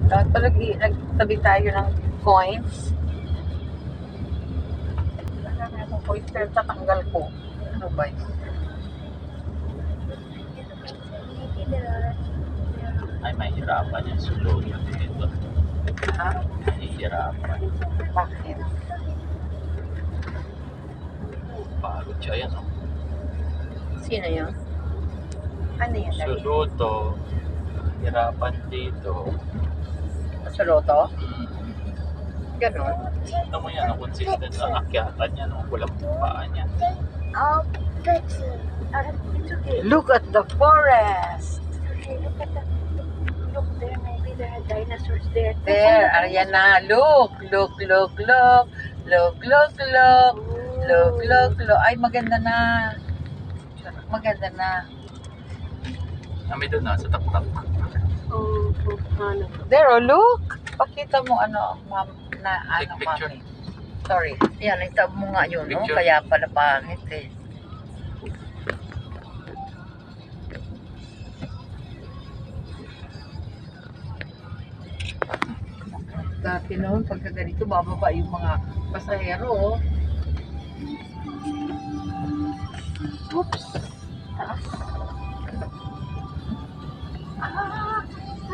Dapat pala nagtabi tayo ng coins. Wala na akong coins pero tatanggal ko. Ano ba yun? Ay, mahirapan yung sulod dito. Ha? Mahirapan. Bakit? Pagod siya yan, oh. Sino yun? Ano yun? Suluto. Hirapan dito. Sa loto? Ganon. Ito mo yan, ang consistent ang akyatan niya, no? Walang paan niya. Oh, it's okay. Look at the forest! Okay, look at the. Look there, maybe there are dinosaurs there. There, Ariana, look, look, look, look, look, look, look, look, look, look. Ay, maganda na. Maganda na. Kami doon na, sa taktak. Oh, ano? There, oh, look. Pakita mo ano, ma'am, na Take ano, picture. mami. Sorry. Yan, itab mo nga yun, no? Picture. Kaya pala pangit eh. Dati noon, pagka ganito, bababa yung mga pasahero, oh. Oops.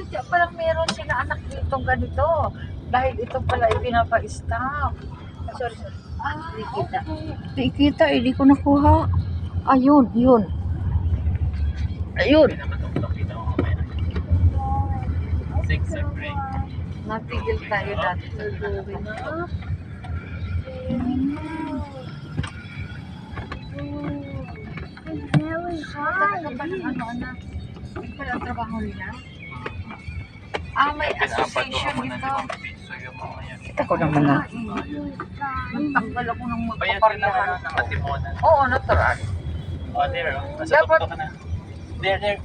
Kaya palang meron sila anak dito ganito. Dahil ito pala ipinapa-stop. Sorry, sorry. Hindi kita. Hindi kita, hindi ko nakuha. Ayun, yun. Ayun. Hindi naman itong nakita ko mamaya. 6 break. Natigil tayo dati sa Very high. Ano, anak? Hindi pala ang trabaho nila? Ah, may Pinapat ko association naman ng dito. 5 piso yung mga yan. Kita ko naman na. Nagtanggal ako ng Bayan sila magpaparlahan. ng Atimonan. Oo, natural. Oh, there. Oh. Nasa Dapat- tuktok ka na. There.